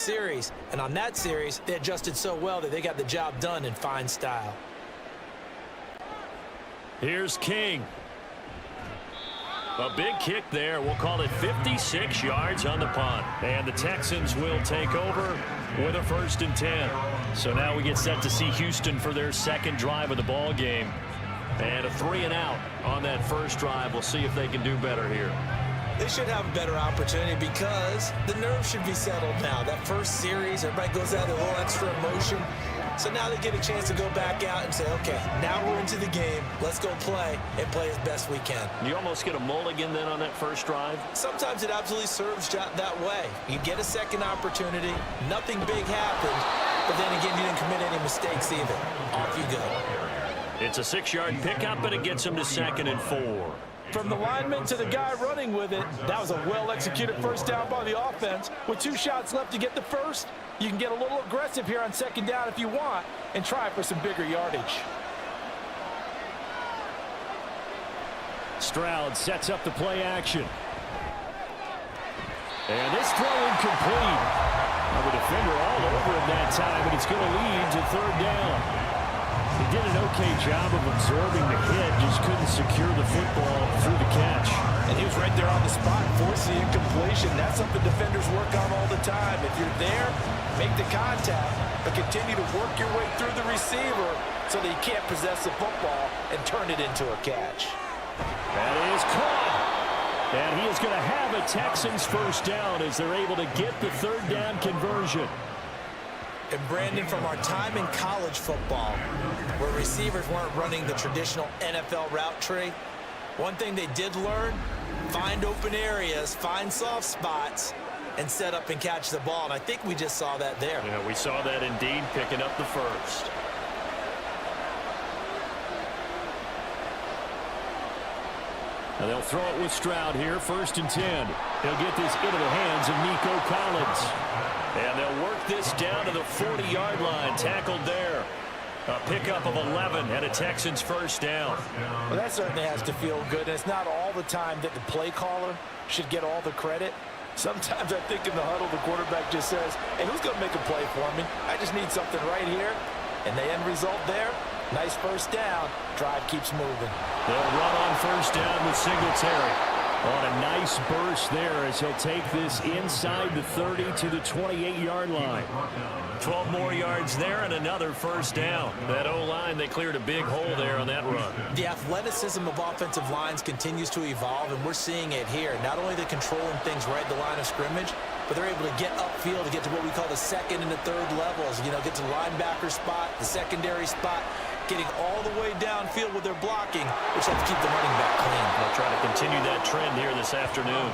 series, and on that series, they adjusted so well that they got the job done in fine style. Here's King. A big kick there. We'll call it 56 yards on the punt. And the Texans will take over with a 1st and 10. So now we get set to see Houston for their second drive of the ball game. And a 3 and out on that first drive. We'll see if they can do better here. They should have a better opportunity because the nerves should be settled now. That first series, everybody goes out with a little extra emotion. So now they get a chance to go back out and say, okay, now we're into the game. Let's go play and play as best we can. You almost get a mulligan then on that first drive? Sometimes it absolutely serves that way. You get a second opportunity. Nothing big happened. But then again, you didn't commit any mistakes either. Off you go. It's a 6-yard pickup, but it gets him to 2nd and 4. From the lineman to the guy running with it, that was a well-executed first down by the offense. With 2 shots left to get the first, you can get a little aggressive here on 2nd down if you want and try for some bigger yardage. Stroud sets up the play action. And this throw incomplete. The defender all over him that time, but it's going to lead to 3rd down. He did an okay job of absorbing the hit, just couldn't secure the football through the catch. And he was right there on the spot, forcing the incompletion. That's something defenders work on all the time. If you're there, make the contact, but continue to work your way through the receiver so that he can't possess the football and turn it into a catch. That is caught. And he is going to have a Texans first down as they're able to get the 3rd down conversion. And Brandon, from our time in college football, where receivers weren't running the traditional NFL route tree, one thing they did learn, find open areas, find soft spots, and set up and catch the ball. And I think we just saw that there. Yeah, we saw that indeed, picking up the first. And they'll throw it with Stroud here, 1st and 10. He'll get this into the hands of Nico Collins. And they'll work this down to the 40-yard line, tackled there. A pickup of 11 and a Texans first down. Well, that certainly has to feel good. And it's not all the time that the play caller should get all the credit. Sometimes I think in the huddle, the quarterback just says, hey, who's going to make a play for me? I just need something right here. And the end result there, nice first down. Drive keeps moving. They'll run on 1st down with Singletary. On a nice burst there as he'll take this inside the 30 to the 28-yard line. 12 more yards there and another first down. That O-line, they cleared a big hole there on that run. The athleticism of offensive lines continues to evolve, and we're seeing it here. Not only the controlling things right at the line of scrimmage, but they're able to get upfield to get to what we call the 2nd and the 3rd levels. You know, get to the linebacker spot, the secondary spot, getting all the way downfield with their blocking, which helps keep the running back clean. They'll try to continue that trend here this afternoon.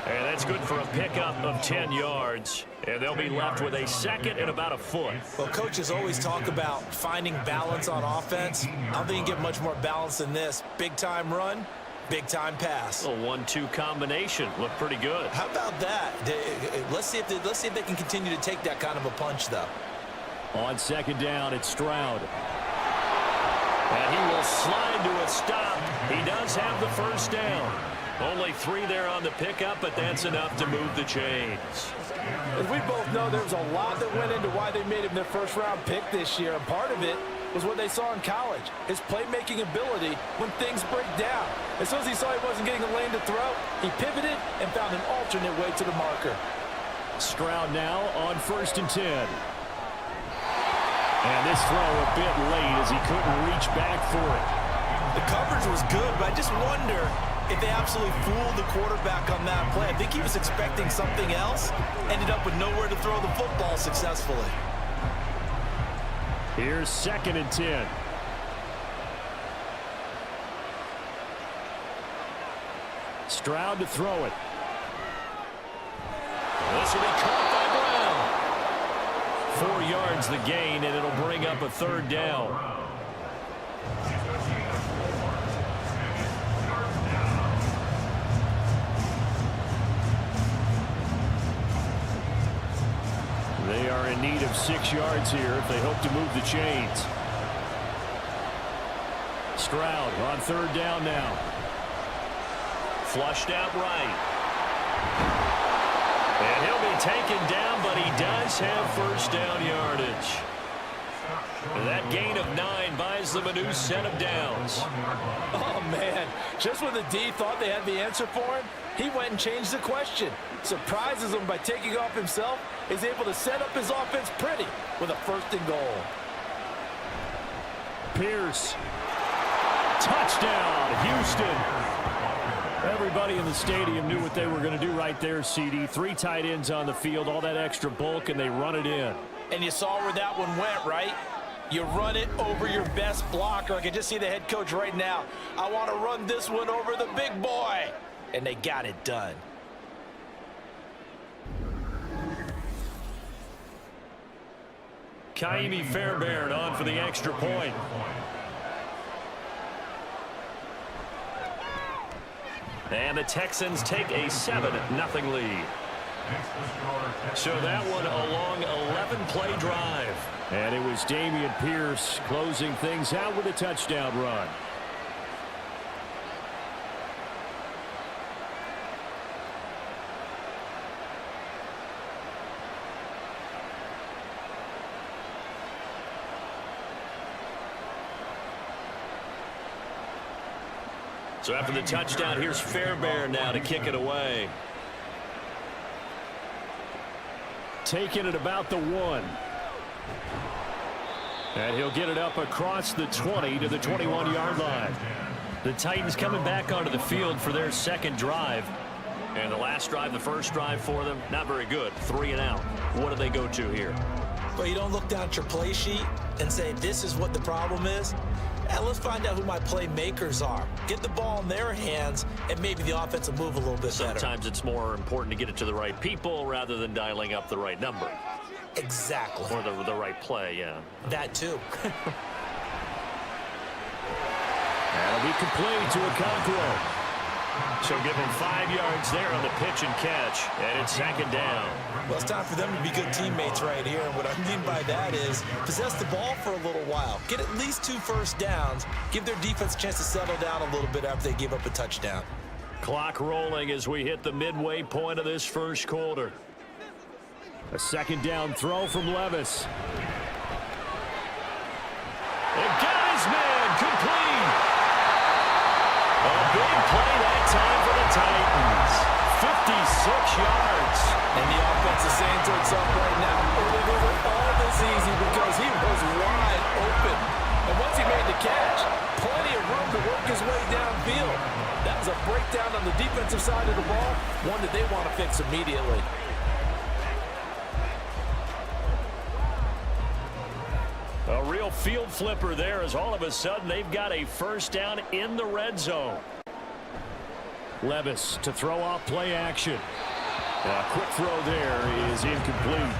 And that's good for a pickup of 10 yards. And they'll be left with a 2nd and about a foot. Well, coaches always talk about finding balance on offense. I don't think you get much more balance than this. Big-time run, big-time pass. A 1-2 combination. Looked pretty good. How about that? Let's see if they can continue to take that kind of a punch, though. On 2nd down, it's Stroud. And he will slide to a stop. He does have the first down. Only 3 there on the pickup, but that's enough to move the chains. As we both know, there was a lot that went into why they made him their first-round pick this year, and part of it was what they saw in college, his playmaking ability when things break down. As soon as he saw he wasn't getting a lane to throw, he pivoted and found an alternate way to the marker. Stroud now on 1st and 10. And this throw a bit late as he couldn't reach back for it. The coverage was good, but I just wonder if they absolutely fooled the quarterback on that play. I think he was expecting something else, ended up with nowhere to throw the football successfully. Here's 2nd and 10. Stroud to throw it. This will be caught by Brown. 4 yards the gain, and it'll bring up a 3rd down. They are in need of 6 yards here if they hope to move the chains. Stroud on 3rd down now. Flushed out right. And he'll be taken down, but he does have first down yardage. That gain of 9 buys them a new set of downs. Oh, man. Just when the D thought they had the answer for him, he went and changed the question. Surprises him by taking off himself. He's able to set up his offense pretty with a 1st and goal. Pierce. Touchdown, Houston. Everybody in the stadium knew what they were going to do right there, CD. 3 tight ends on the field, all that extra bulk, and they run it in. And you saw where that one went, right? You run it over your best blocker. I can just see the head coach right now. I want to run this one over the big boy. And they got it done. Kaimi Fairbairn on for the extra point. And the Texans take a 7-0 lead. So that one a long 11-play drive. And it was Dameon Pierce closing things out with a touchdown run. So after the touchdown, here's Fairbairn now to kick it away. Taking it about the 1. And he'll get it up across the 20 to the 21-yard line. The Titans coming back onto the field for their 2nd drive. And the last drive, the 1st drive for them, not very good. 3 and out. What do they go to here? Well, you don't look down at your play sheet and say, this is what the problem is. And let's find out who my playmakers are. Get the ball in their hands, and maybe the offense will move a little bit better. Sometimes it's more important to get it to the right people rather than dialing up the right number. Exactly. Or the right play, yeah. That too. That'll be complete to Okonkwo. So give him 5 yards there on the pitch and catch, and it's 2nd down. Well, it's time for them to be good teammates right here, and what I mean by that is possess the ball for a little while. Get at least 2 first downs. Give their defense a chance to settle down a little bit after they give up a touchdown. Clock rolling as we hit the midway point of this 1st quarter. A 2nd down throw from Levis. It got his man complete. A big play that time for the Titans. 56 yards. And the offense is saying to itself right now, we're going to do all this easy because he was wide open. And once he made the catch, plenty of room to work his way downfield. That was a breakdown on the defensive side of the ball, one that they want to fix immediately. A real field flipper there as all of a sudden they've got a 1st down in the red zone. Levis to throw off play action. A quick throw there is incomplete.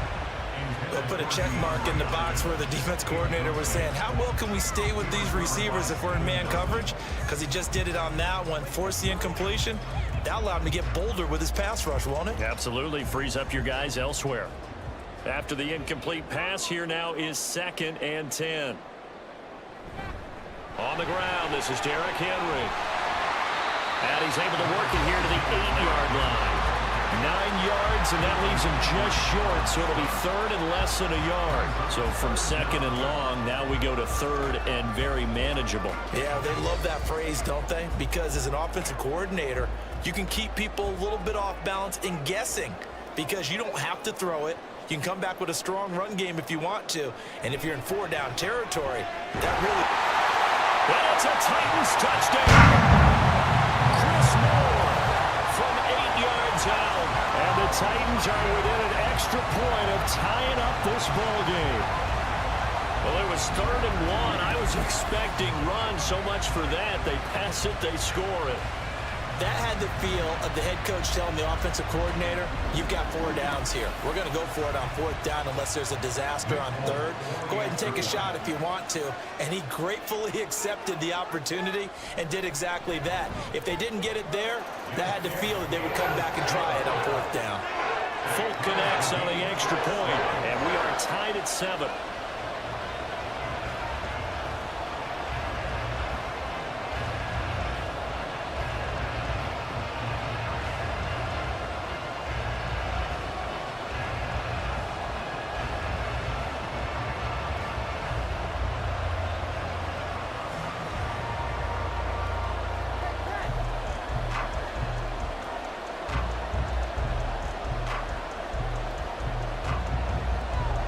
They'll put a check mark in the box where the defense coordinator was saying, how well can we stay with these receivers if we're in man coverage? Because he just did it on that one, forced the incompletion. That allowed him to get bolder with his pass rush, won't it? Absolutely, frees up your guys elsewhere. After the incomplete pass, here now is 2nd and 10. On the ground, this is Derrick Henry. And he's able to work it here to the 8-yard line. 9 yards, and that leaves him just short, so it'll be 3rd and less than a yard. So from 2nd and long, now we go to 3rd and very manageable. Yeah, they love that phrase, don't they? Because as an offensive coordinator, you can keep people a little bit off balance in guessing because you don't have to throw it. You can come back with a strong run game if you want to. And if you're in 4-down territory, that really... Well, it's a Titans touchdown. Chris Moore from 8 yards out. And the Titans are within an extra point of tying up this ball game. Well, it was 3rd and 1. I was expecting run so much for that. They pass it, they score it. That had the feel of the head coach telling the offensive coordinator, you've got 4 downs here. We're going to go for it on 4th down unless there's a disaster on 3rd. Go ahead and take a shot if you want to. And he gratefully accepted the opportunity and did exactly that. If they didn't get it there, that had the feel that they would come back and try it on 4th down. Folk connects on the extra point, and we are tied at 7.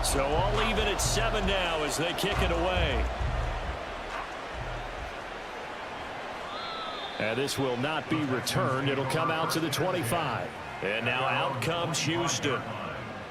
So all even at 7 now as they kick it away. And this will not be returned. It'll come out to the 25. And now out comes Houston.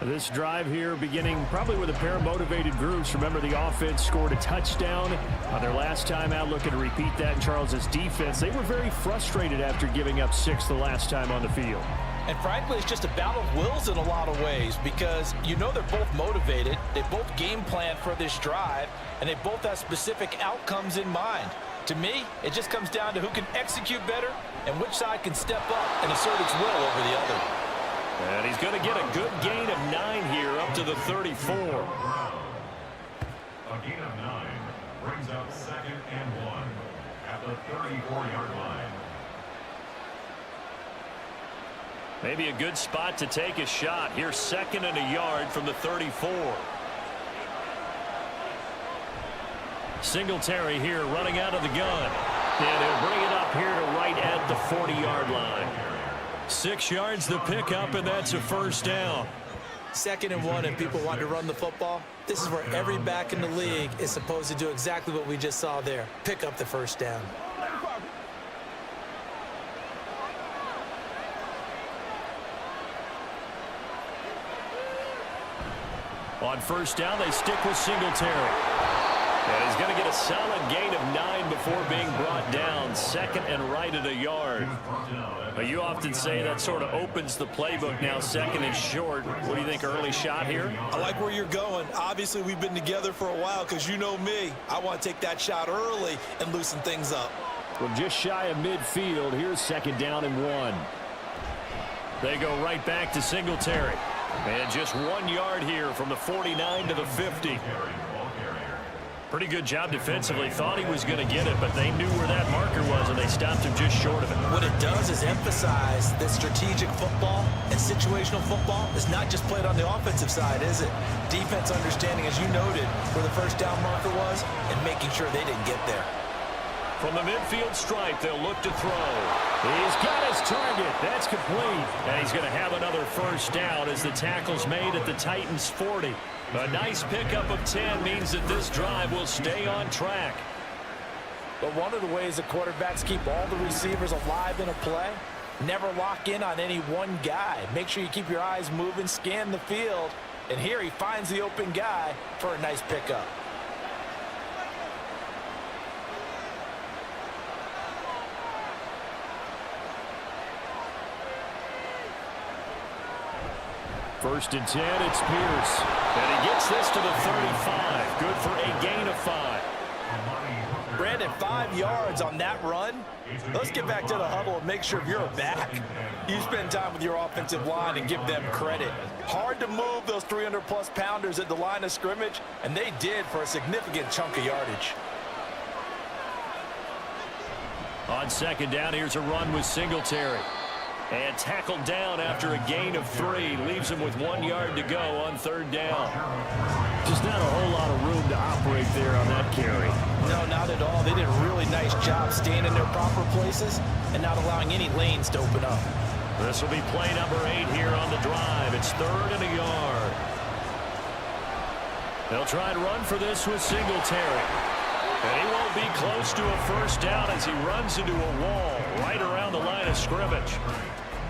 This drive here beginning probably with a pair of motivated groups. Remember, the offense scored a touchdown on their last time out. Looking to repeat that in Charles's defense. They were very frustrated after giving up 6 the last time on the field. And frankly, it's just a battle of wills in a lot of ways because you know they're both motivated. They both game plan for this drive, and they both have specific outcomes in mind. To me, it just comes down to who can execute better and which side can step up and assert its will over the other. And he's going to get a good gain of 9 here up to the 34. A gain of 9 brings up 2nd and 1 at the 34-yard line. Maybe a good spot to take a shot. Here's 2nd and a yard from the 34. Singletary here running out of the gun. And he'll bring it up here to right at the 40-yard line. 6 yards the pickup, and that's a first down. 2nd and 1, and people want to run the football. This is where every back in the league is supposed to do exactly what we just saw there. Pick up the first down. On first down, they stick with Singletary. And he's going to get a solid gain of 9 before being brought down. 2nd and right at a yard. But you often say that sort of opens the playbook now, 2nd and short. What do you think, early shot here? I like where you're going. Obviously, we've been together for a while because you know me. I want to take that shot early and loosen things up. Well, just shy of midfield. Here's 2nd down and 1. They go right back to Singletary. And just 1 yard here from the 49 to the 50. Pretty good job defensively. Thought he was going to get it, but they knew where that marker was, and they stopped him just short of it. What it does is emphasize that strategic football and situational football is not just played on the offensive side, is it? Defense understanding, as you noted, where the first down marker was and making sure they didn't get there. From the midfield stripe, they'll look to throw. He's got his target. That's complete. And he's going to have another first down as the tackle's made at the Titans' 40. A nice pickup of 10 means that this drive will stay on track. But one of the ways that quarterbacks keep all the receivers alive in a play, never lock in on any one guy. Make sure you keep your eyes moving, scan the field. And here he finds the open guy for a nice pickup. First and 10, it's Pierce. And he gets this to the 35. Good for a gain of 5. Brandon, 5 yards on that run. Let's get back to the huddle and make sure you're back. You spend time with your offensive line and give them credit. Hard to move those 300-plus pounders at the line of scrimmage, and they did for a significant chunk of yardage. On 2nd down, here's a run with Singletary. And tackled down after a gain of 3. Leaves him with 1 yard to go on 3rd down. Just not a whole lot of room to operate there on that carry. No, not at all. They did a really nice job staying in their proper places and not allowing any lanes to open up. This will be play number 8 here on the drive. It's 3rd and a yard. They'll try and run for this with Singletary. And he won't be close to a first down as he runs into a wall right around the line of scrimmage.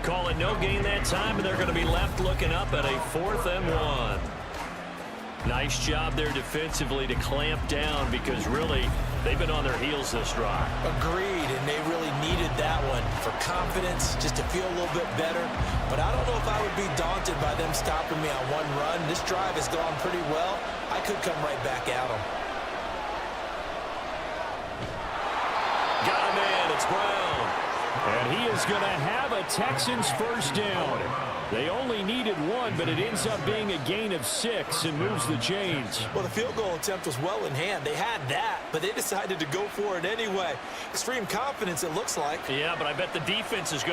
Call it no gain that time, and they're going to be left looking up at a 4th and 1. Nice job there defensively to clamp down because really they've been on their heels this drive. Agreed, and they really needed that one for confidence, just to feel a little bit better. But I don't know if I would be daunted by them stopping me on one run. This drive has gone pretty well. I could come right back at them. Got him in. It's Brown. And he is going to have a Texans first down. They only needed 1, but it ends up being a gain of 6 and moves the chains. Well, the field goal attempt was well in hand. They had that, but they decided to go for it anyway. Extreme confidence, it looks like. Yeah, but I bet the defense is going